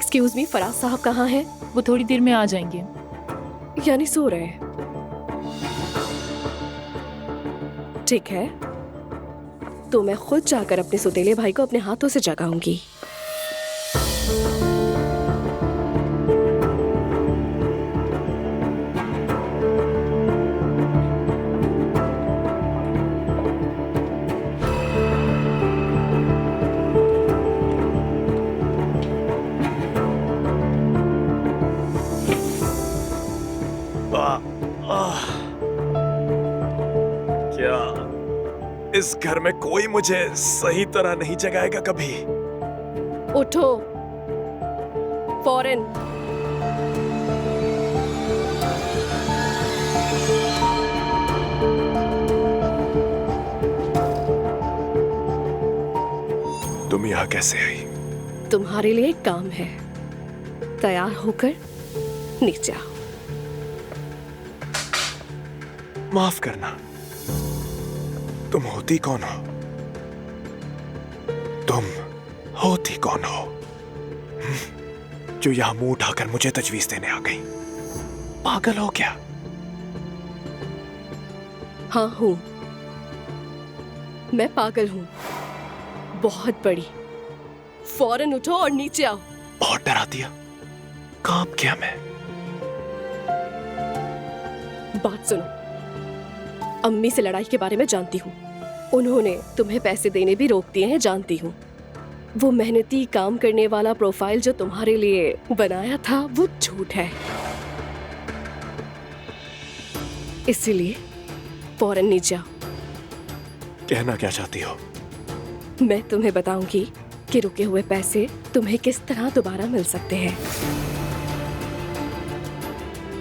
Excuse me, Faraz साहब कहाँ हैं? वो थोड़ी देर में आ जाएंगे। यानी सो रहे हैं? ठीक है, तो मैं खुद जाकर अपने सौतेले भाई को अपने हाथों से जगाऊंगी। क्या इस घर में कोई मुझे सही तरह नहीं जगाएगा कभी? उठो फौरन। तुम यहाँ कैसे आई? तुम्हारे लिए एक काम है, तैयार होकर नीचे आओ। माफ करना, तुम होती कौन हो? तुम होती कौन हो जो यहां मुंह उठाकर मुझे तजवीज देने आ गई? पागल हो क्या? हाँ हूं, मैं पागल हूं, बहुत बड़ी। फौरन उठो और नीचे आओ। बहुत डरा दिया, काम किया मैं। बात सुनो, अम्मी से लड़ाई के बारे में जानती हूँ। उन्होंने तुम्हें पैसे देने भी रोक दिए हैं, जानती हूँ। वो मेहनती काम करने वाला प्रोफाइल जो तुम्हारे लिए बनाया था वो झूठ है। इसीलिए फौरन नीचे आओ। कहना क्या चाहती हो? मैं तुम्हें बताऊंगी कि रुके हुए पैसे तुम्हें किस तरह दोबारा मिल सकते हैं,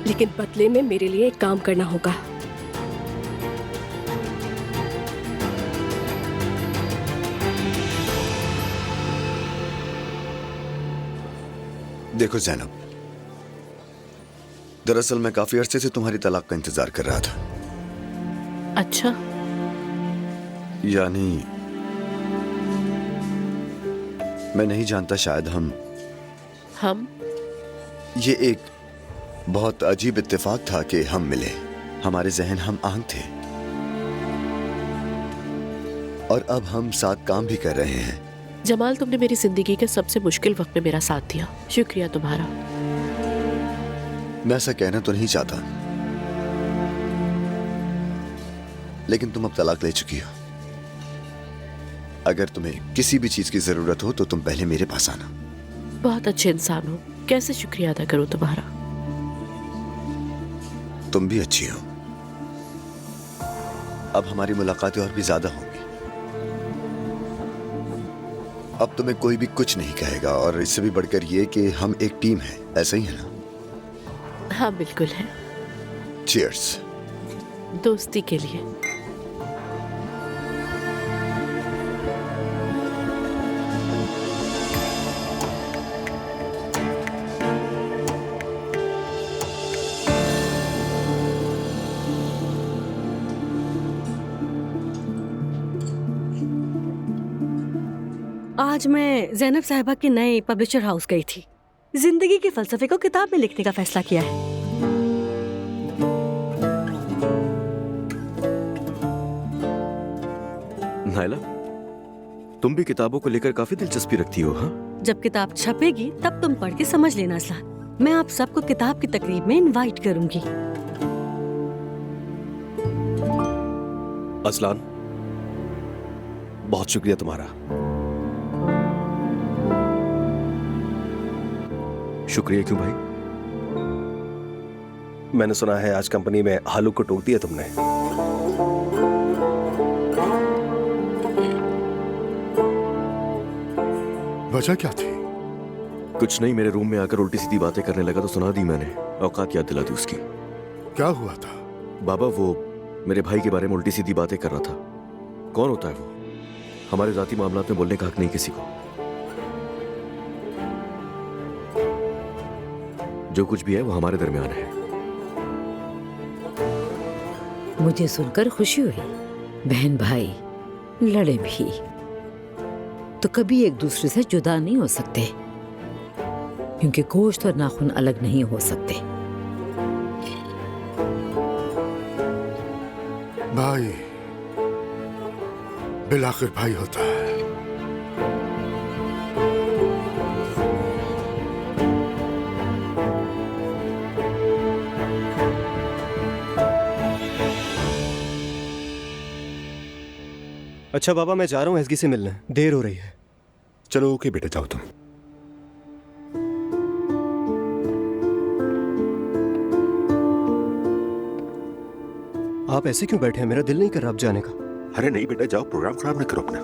लेकिन बदले में मेरे लिए एक काम करना होगा। देखो ज़ैनब, दरअसल मैं काफी अरसे से तुम्हारी तलाक का इंतजार कर रहा था। अच्छा, यानी मैं नहीं जानता, शायद हम ये एक बहुत अजीब इत्तेफाक था कि हम मिले। हमारे जहन हम आंख थे और अब हम साथ काम भी कर रहे हैं। जमाल, तुमने मेरी जिंदगी के सबसे मुश्किल वक्त में मेरा साथ दिया, शुक्रिया तुम्हारा। मैं ऐसा कहना तो नहीं चाहता, लेकिन तुम अब तलाक ले चुकी हो। अगर तुम्हें किसी भी चीज की जरूरत हो तो तुम पहले मेरे पास आना। बहुत अच्छे इंसान हो, कैसे शुक्रिया अदा करूं तुम्हारा। तुम भी अच्छी हो। अब हमारी मुलाकातें और भी ज्यादा होंगी। अब तुम्हें कोई भी कुछ नहीं कहेगा, और इससे भी बढ़कर ये कि हम एक टीम हैं, ऐसा ही है ना? हाँ बिल्कुल है। चीयर्स। दोस्ती के लिए। आज मैं ज़ैनब साहिबा के नए पब्लिशर हाउस गई थी। जिंदगी के फलसफे को किताब में लिखने का फैसला किया है। नायला, तुम भी किताबों को लेकर काफी दिलचस्पी रखती हो, हाँ? जब किताब छपेगी तब तुम पढ़ के समझ लेना असलान। मैं आप सबको किताब की तकरीब में इनवाइट करूंगी। असलान, बहुत शुक्रिया तुम्हारा। शुक्रिया क्यों भाई? मैंने सुना है आज कंपनी में हालू को टोक दिया तुमने। वजह क्या थी? कुछ नहीं, मेरे रूम में आकर उल्टी सीधी बातें करने लगा तो सुना दी मैंने। औकात याद दिला दी उसकी। क्या हुआ था? बाबा, वो मेरे भाई के बारे में उल्टी सीधी बातें कर रहा था। कौन होता है वो? हमारे जाती मामलात में बोलने का हक नहीं किसी को। जो कुछ भी है वो हमारे दरमियान है। मुझे सुनकर खुशी हुई। बहन भाई लड़े भी तो कभी एक दूसरे से जुदा नहीं हो सकते। क्योंकि गोश्त और नाखून अलग नहीं हो सकते। भाई बिलाखिर भाई होता है। अच्छा बाबा, मैं जा रहा हूँ एसगी से मिलने, देर हो रही है। चलो ओके बेटा, जाओ तुम। आप ऐसे क्यों बैठे हैं? मेरा दिल नहीं कर रहा आप जाने का। अरे नहीं बेटा, जाओ, प्रोग्राम खराब ना करो अपना।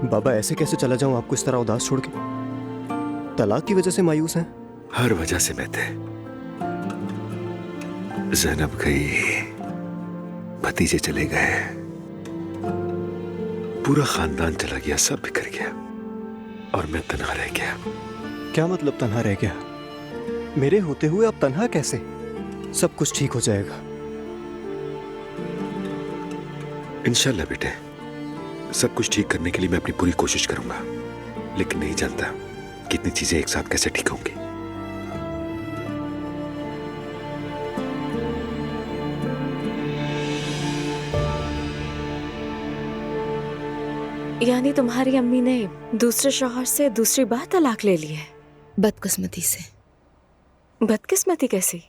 बाबा ऐसे कैसे चला जाऊं आपको इस तरह उदास छोड़ के? तलाक की वजह से मायूस हैं? हर वजह से मैं थे। ज़ैनब गई, भतीजे चले गए, पूरा खानदान चला गया, सब बिखर गया और मैं तन्हा रह गया। क्या मतलब तन्हा रह गया? मेरे होते हुए आप तन्हा कैसे? सब कुछ ठीक हो जाएगा। इंशाल्लाह बेटे, सब कुछ ठीक करने के लिए मैं अपनी पूरी कोशिश करूंगा, लेकिन नहीं जानता कितनी चीजें एक साथ कैसे ठीक होंगी। यानी तुम्हारी अम्मी ने दूसरे शौहर से दूसरी बार तलाक ले ली है? बदकिस्मती से। बदकिस्मती कैसी?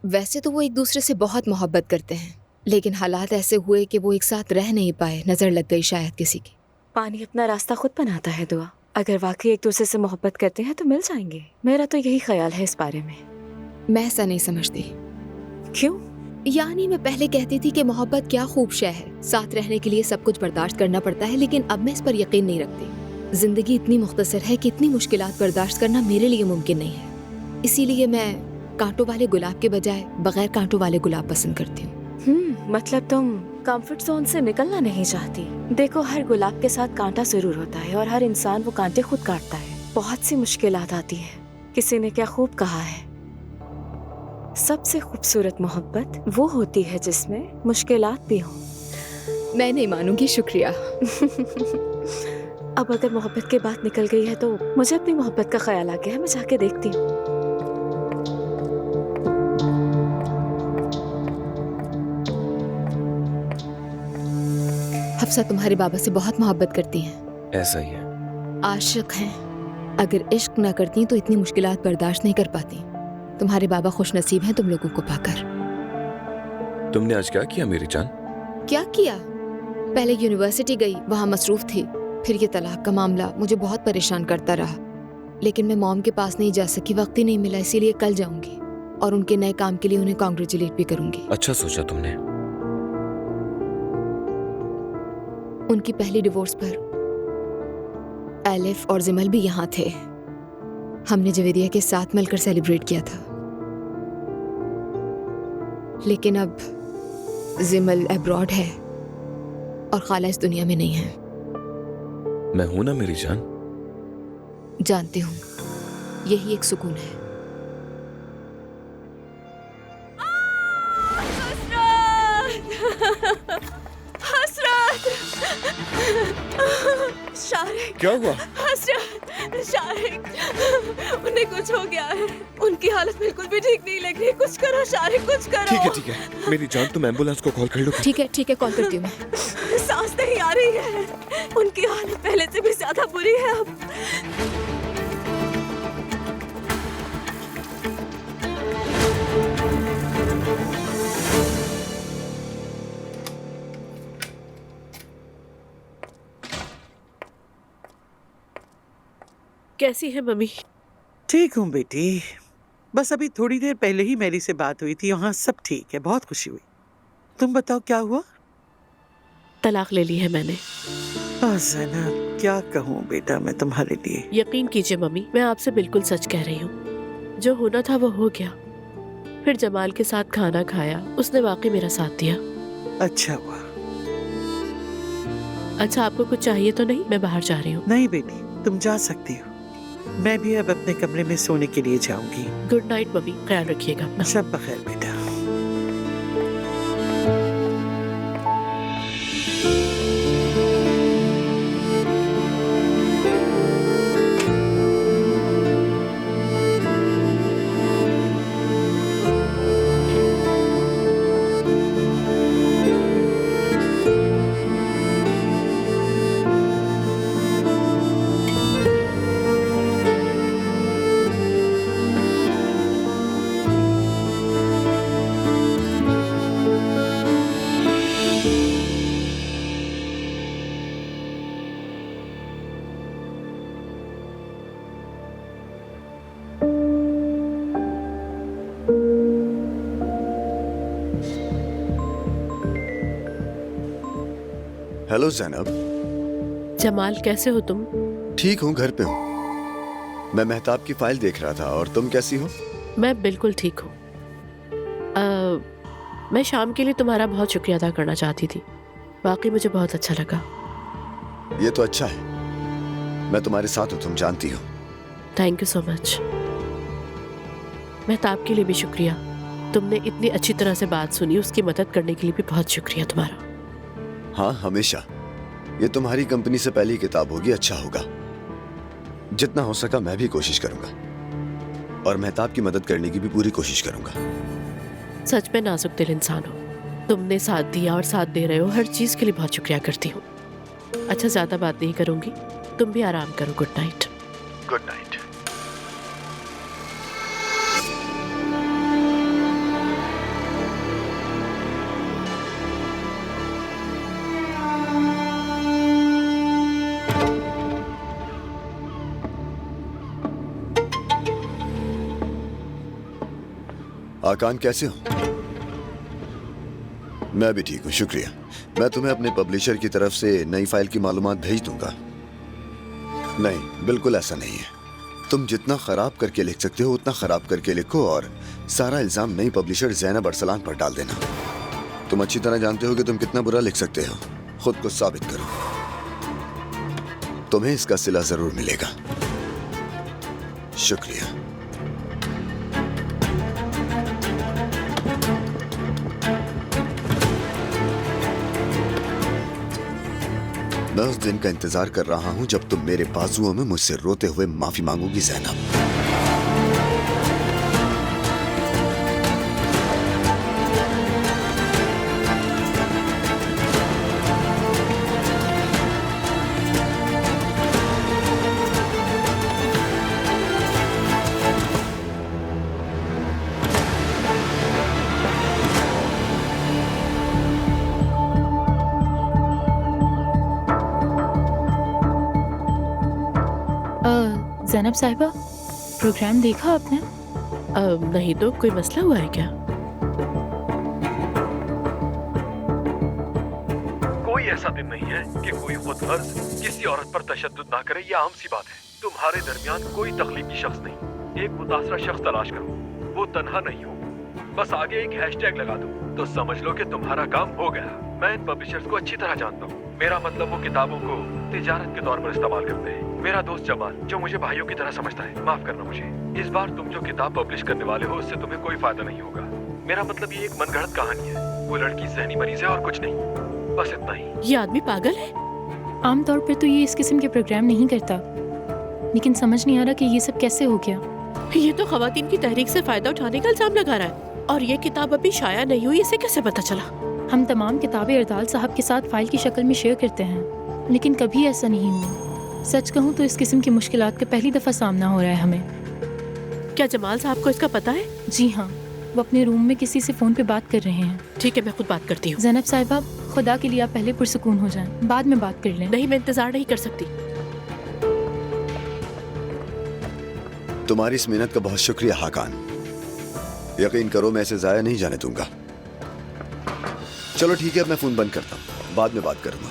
वैसे तो वो एक दूसरे से बहुत मोहब्बत करते हैं, लेकिन हालात ऐसे हुए कि वो एक साथ रह नहीं पाए। नजर लग गई शायद किसी की। पानी अपना रास्ता खुद बनाता है दुआ। अगर वाकई एक दूसरे से मोहब्बत करते हैं तो मिल जाएंगे। मेरा तो यही ख्याल है इस बारे में। मैं ऐसा नहीं समझती। क्यों? यानी मैं पहले कहती थी कि मोहब्बत क्या खूब शय है, साथ रहने के लिए सब कुछ बर्दाश्त करना पड़ता है, लेकिन अब मैं इस पर यकीन नहीं रखती। जिंदगी इतनी मुख्तसर है कि इतनी मुश्किलात बर्दाश्त करना मेरे लिए मुमकिन नहीं है। इसीलिए मैं कांटों वाले गुलाब के बजाय बगैर कांटों वाले गुलाब पसंद करती हूँ। मतलब तुम कंफर्ट जोन से निकलना नहीं चाहती। देखो, हर गुलाब के साथ कांटा जरूर होता है और हर इंसान वो कांटे खुद काटता है। बहुत सी मुश्किलात आती है। किसी ने क्या खूब कहा है, सबसे खूबसूरत मोहब्बत वो होती है जिसमें मुश्किलात भी हों। मैं नहीं मानूंगी, शुक्रिया। अब अगर मोहब्बत की बात निकल गई है तो मुझे अपनी मोहब्बत का ख्याल आ गया है। मैं जाके देखती हूँ। हफ्सा तुम्हारे बाबा से बहुत मोहब्बत करती हैं। ऐसा ही है। आशिक हैं। अगर इश्क ना करती तो इतनी मुश्किलात बर्दाश्त नहीं कर पाती। तुम्हारे बाबा खुश नसीब हैं तुम लोगों को पाकर। तुमने आज क्या किया मेरी जान? क्या किया? पहले यूनिवर्सिटी गई, वहाँ मसरूफ थी। फिर ये तलाक का मामला मुझे बहुत परेशान करता रहा, लेकिन मैं मॉम के पास नहीं जा सकी, वक्त ही नहीं मिला। इसीलिए कल जाऊंगी और उनके नए काम के लिए उन्हें कॉन्ग्रेचुलेट भी करूंगी। अच्छा सोचा तुमने। उनकी पहली डिवोर्स पर एलिफ और जिमल भी यहाँ थे। हमने जवेदिया के साथ मिलकर सेलिब्रेट किया था, लेकिन अब जिमल अब्रॉड है और खाला इस दुनिया में नहीं है। मैं हूं ना मेरी जान। जानती हूँ, यही एक सुकून है। शारिक, क्या हुआ? शारिक, उन्हें कुछ हो गया है। उनकी हालत बिल्कुल भी ठीक नहीं लग रही। कुछ करो शारिक, कुछ करो। ठीक है मेरी जान, तुम एम्बुलेंस को कॉल कर लो। ठीक है कॉल करती हूँ मैं। सांस नहीं आ रही है। उनकी हालत पहले से भी ज्यादा बुरी है अब। कैसी है मम्मी? ठीक हूँ बेटी, बस अभी थोड़ी देर पहले ही मेरी से बात हुई थी। वहाँ सब ठीक है, बहुत खुशी हुई। तुम बताओ क्या हुआ? तलाक ले ली है मैंने। ज़ैनब, क्या कहूँ बेटा मैं तुम्हारे लिए। यकीन कीजिए मम्मी, मैं आपसे बिल्कुल सच कह रही हूँ। जो होना था वो हो गया। फिर जमाल के साथ खाना खाया, उसने वाकई मेरा साथ दिया। अच्छा हुआ। अच्छा, आपको कुछ चाहिए तो नहीं? मैं बाहर जा रही हूँ। नहीं बेटी, तुम जा सकती हो। मैं भी अब अपने कमरे में सोने के लिए जाऊंगी। गुड नाइट मम्मी, ख्याल रखिएगा अपना। सब बखैर बेटा। हेलो जैनब। जमाल कैसे हो तुम? ठीक हूँ, घर पे हूँ। मैं मेहताब की फाइल देख रहा था। और तुम कैसी हो? मैं बिल्कुल ठीक हूँ। मैं शाम के लिए तुम्हारा बहुत शुक्रिया अदा करना चाहती थी। वाकई मुझे बहुत अच्छा लगा। ये तो अच्छा है। मैं तुम्हारे साथ हूँ, तुम जानती हो। Thank you so much. Mehtab के लिए भी शुक्रिया। तुमने इतनी अच्छी तरह से बात सुनी, उसकी मदद करने के लिए भी बहुत शुक्रिया तुम्हारा। हाँ, हमेशा। ये तुम्हारी कंपनी से पहली किताब होगी, अच्छा होगा। जितना हो सका मैं भी कोशिश करूंगा और मेहताब की मदद करने की भी पूरी कोशिश करूंगा। सच में नाजुक दिल इंसान हो। तुमने साथ दिया और साथ दे रहे हो, हर चीज के लिए बहुत शुक्रिया करती हूँ। अच्छा, ज्यादा बात नहीं करूंगी, तुम भी आराम करो। Good night. Good night. Aakan, कैसे हो? मैं भी ठीक हूँ, शुक्रिया। मैं तुम्हें अपने पब्लिशर की तरफ से नई फाइल की मालूमात भेज दूंगा। नहीं, बिल्कुल ऐसा नहीं है। तुम जितना खराब करके लिख सकते हो उतना खराब करके लिखो और सारा इल्जाम नई पब्लिशर ज़ैनब अरसलान पर डाल देना। तुम अच्छी तरह जानते हो कि तुम कितना बुरा लिख सकते हो। खुद को साबित करो। तुम्हें इसका सिला जरूर मिलेगा। शुक्रिया। मैं उस दिन का इंतजार कर रहा हूं जब तुम मेरे बाजुओं में मुझसे रोते हुए माफी मांगोगी ज़ैनब। ज़ैनब साहिबा, प्रोग्राम देखा आपने? नहीं तो कोई मसला हुआ है क्या? कोई ऐसा दिन नहीं है कि कोई खुद गर्ज किसी औरत पर तशद्दुद ना करे, ये आम सी बात है। तुम्हारे दरमियान कोई तकलीफी शख्स नहीं। एक मुतासरा शख्स तलाश करो, वो तन्हा नहीं हो। बस आगे एक हैशटैग लगा दो तो समझ लो कि तुम्हारा काम हो गया। मैं इन पब्लिशर्स को अच्छी तरह जानता हूँ। मेरा मतलब वो किताबों को तिजारत के तौर पर इस्तेमाल करते हैं। मेरा दोस्त जमाल, जो मुझे भाइयों की तरह समझता है, माफ करना मुझे। इस बार तुम जो किताब पब्लिश करने वाले हो उससे तुम्हें कोई फायदा नहीं होगा। मेरा मतलब ये एक मनगढ़ंत कहानी है। वो लड़की ज़हनी मरीज है और कुछ नहीं, बस इतना ही। ये आदमी पागल है। आमतौर पर तो ये इस किस्म के प्रोग्राम नहीं करता, लेकिन समझ नहीं आ रहा कि ये सब कैसे हो गया। ये तो खवातीन की तहरीक से फायदा उठाने का इल्जाम लगा रहा है। और ये किताब अभी शाया नहीं हुई, इसे कैसे पता चला? हम तमाम किताबें अरदाल साहब के साथ फाइल की शक्ल में शेयर करते हैं, लेकिन कभी ऐसा नहीं हुआ। सच कहूँ तो इस किस्म की मुश्किलात का पहली दफा सामना हो रहा है हमें। क्या जमाल साहब को इसका पता है? जी हाँ, वो अपने रूम में किसी से फोन पे बात कर रहे हैं। ठीक है, मैं खुद बात करती हूँ। ज़ैनब साहिबा, खुदा के लिए आप पहले पुरसुकून हो जाएं, बाद में बात कर लें। नहीं, मैं इंतजार नहीं कर सकती। तुम्हारी इस मेहनत का बहुत शुक्रिया हाकान। यकीन करो मैं इसे जाया नहीं जाने दूंगा। चलो ठीक है, अब मैं फोन बंद करता हूँ, बाद में बात करूंगा।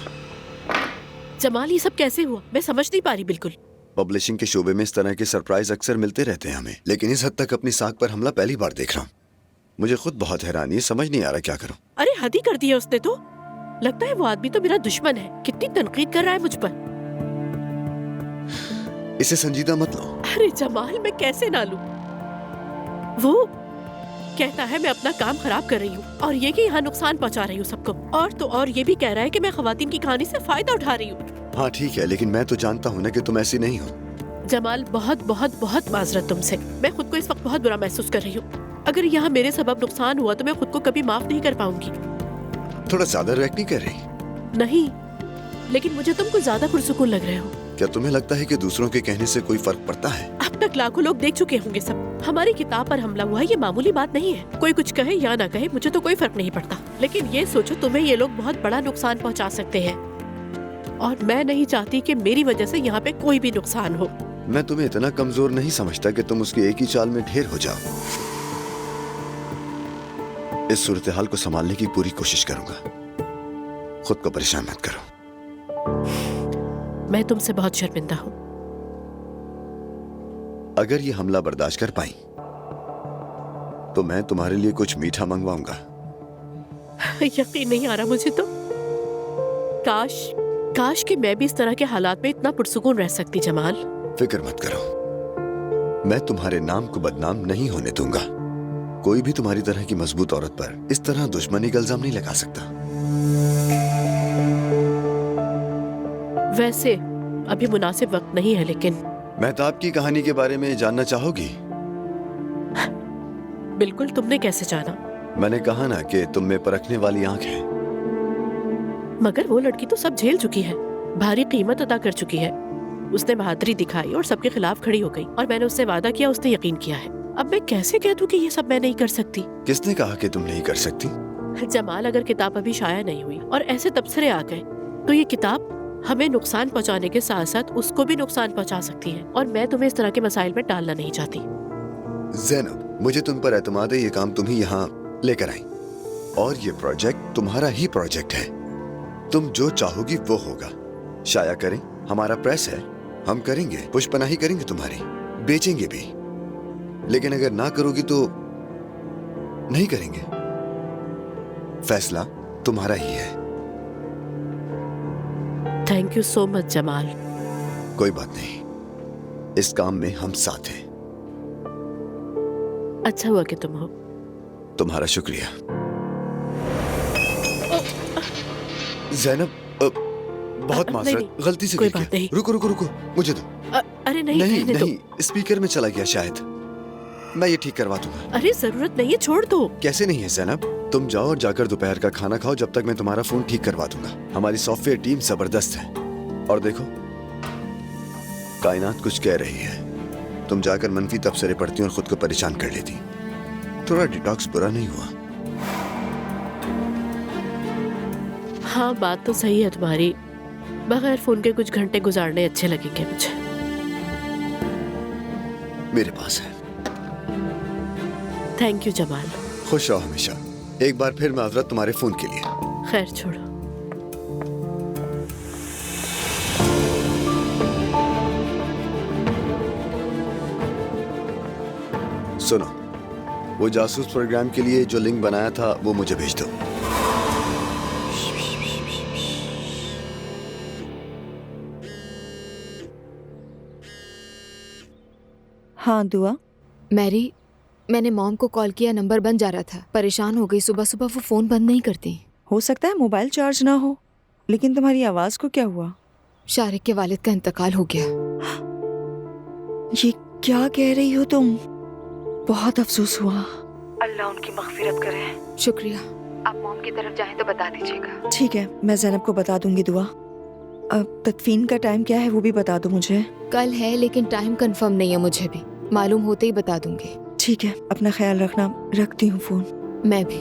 जमाल, ये सब कैसे हुआ? मैं समझ नहीं पा रही बिल्कुल। पब्लिशिंग के शोबे में इस तरह के सरप्राइज अक्सर मिलते रहते हैं हमें, लेकिन इस हद तक अपनी साख पर हमला पहली बार देख रहा हूँ। मुझे खुद बहुत हैरानी है, समझ नहीं आ रहा क्या करूं। अरे हद ही कर दी है उसने तो। लगता है वो आदमी तो मेरा दुश्मन है। कितनी तनकीद कर रहा है मुझ पर। इसे संजीदा मत लो। अरे जमाल, मैं कैसे ना लूं? वो कहता है मैं अपना काम खराब कर रही हूँ और ये कि यहाँ नुकसान पहुँचा रही हूँ सबको, और तो और ये भी कह रहा है कि मैं खवातीन की कहानी से फायदा उठा रही हूँ। हाँ ठीक है, लेकिन मैं तो जानता हूँ ना कि तुम ऐसी नहीं हो। जमाल, बहुत बहुत बहुत माजरत तुमसे। मैं खुद को इस वक्त बहुत बुरा महसूस कर रही हूँ। अगर यहाँ मेरे सबब नुकसान हुआ तो मैं खुद को कभी माफ नहीं कर पाऊंगी। थोड़ा ज्यादा रिएक्ट नहीं कर रही? नहीं, लेकिन मुझे तुम कुछ ज्यादा पुरसुकून लग रहे हो। क्या तुम्हें लगता है कि दूसरों के कहने से कोई फर्क पड़ता है? अब तक लाखों लोग देख चुके होंगे सब। हमारी किताब पर हमला हुआ है, ये मामूली बात नहीं है। कोई कुछ कहे या ना कहे, मुझे तो कोई फर्क नहीं पड़ता। लेकिन ये सोचो, तुम्हें ये लोग बहुत बड़ा नुकसान पहुंचा सकते हैं और मैं नहीं चाहती कि मेरी वजह से यहाँ पे कोई भी नुकसान हो। मैं तुम्हें इतना कमजोर नहीं समझता कि तुम उसकी एक ही चाल में ढेर हो जाओ। इस सूरत हाल को संभालने की पूरी कोशिश करूंगा। खुद को परेशान मत करो। मैं तुमसे बहुत शर्मिंदा हूँ। अगर ये हमला बर्दाश्त कर पाई तो मैं तुम्हारे लिए कुछ मीठा मंगवाऊंगा। यकीन नहीं आ रहा मुझे तो। काश कि मैं भी इस तरह के हालात में इतना पुरसुकून रह सकती जमाल। फिक्र मत करो, मैं तुम्हारे नाम को बदनाम नहीं होने दूंगा। कोई भी तुम्हारी तरह की मजबूत औरत पर इस तरह दुश्मनी का इल्जाम नहीं लगा सकता। वैसे अभी मुनासिब वक्त नहीं है, लेकिन मेहताब की कहानी के बारे में जानना चाहोगी? बिल्कुल। तुमने कैसे जाना? मैंने कहा ना कि तुम में परखने वाली आंख है। मगर वो लड़की तो सब झेल चुकी है, भारी कीमत अदा कर चुकी है। उसने बहादुरी दिखाई और सबके खिलाफ खड़ी हो गई, और मैंने उससे वादा किया, उसने यकीन किया है। अब मैं कैसे कह दूं कि ये सब मैं नहीं कर सकती? किसने कहा कि तुम नहीं कर सकती? जमाल, अगर किताब अभी शाया नहीं हुई और ऐसे तबसरे आ गए तो ये किताब हमें नुकसान पहुंचाने के साथ साथ उसको भी नुकसान पहुंचा सकती है, और मैं तुम्हें इस तरह के मसाइल में डालना नहीं चाहती। ज़ैनब, मुझे तुम पर एतमाद है। ये काम तुम ही यहाँ लेकर आई, और ये प्रोजेक्ट तुम्हारा ही प्रोजेक्ट है। तुम जो चाहोगी वो होगा। शाया करें, हमारा प्रेस है, हम करेंगे, पुष्पनाही करेंगे तुम्हारी, बेचेंगे भी। लेकिन अगर ना करोगी तो नहीं करेंगे। फैसला तुम्हारा ही है। Thank you so much Jamal. कोई बात नहीं, इस काम में हम साथ हैं। अच्छा हुआ कि तुम हो। तुम्हारा शुक्रिया। ज़ैनब, बहुत माजरत, गलती से कोई गिर बात गया। नहीं। रुको, मुझे दो। अरे नहीं, नहीं, रहने दो। स्पीकर में चला गया शायद। मैं ये ठीक करवा दूंगा। अरे जरूरत नहीं है, छोड़ दो। कैसे नहीं है ज़ैनब? तुम जाओ और जाकर दोपहर का खाना खाओ, जब तक मैं तुम्हारा फोन ठीक करवा दूंगा। हमारी सॉफ्टवेयर टीम जबरदस्त है। और देखो, कायनात कुछ कह रही है। तुम जाकर मनफी तबसरे पढ़ती और खुद को परेशान कर लेती। थोड़ा डिटॉक्स बुरा नहीं हुआ? हाँ, बात तो सही है तुम्हारी। बगैर फोन के कुछ घंटे गुजारने अच्छे लगेंगे मुझे। मेरे पास है। Thank you Jamal. खुश रहो हमेशा। एक बार फिर माजरत तुम्हारे फोन के लिए। खैर छोड़ो। सुनो, वो जासूस प्रोग्राम के लिए जो लिंक बनाया था वो मुझे भेज दो। हाँ दुआ। मैरी, मैंने मॉम को कॉल किया, नंबर बंद जा रहा था। परेशान हो गई, सुबह सुबह वो फोन बंद नहीं करती। हो सकता है मोबाइल चार्ज ना हो, लेकिन तुम्हारी आवाज को क्या हुआ? शारिक के वालिद का इंतकाल हो गया। ये क्या कह रही हो तुम? बहुत अफसोस हुआ। अल्लाह उनकी मग़फ़िरत करे। शुक्रिया। आप मॉम की तरफ जाएं तो बता दीजिएगा। ठीक है, मैं ज़ैनब को बता दूंगी दुआ। अब तदफीन का टाइम क्या है वो भी बता दो मुझे। कल है, लेकिन टाइम कंफर्म नहीं है मुझे भी। मालूम होते ही बता दूंगी। ठीक है, अपना ख्याल रखना। रखती हूँ फोन। मैं भी।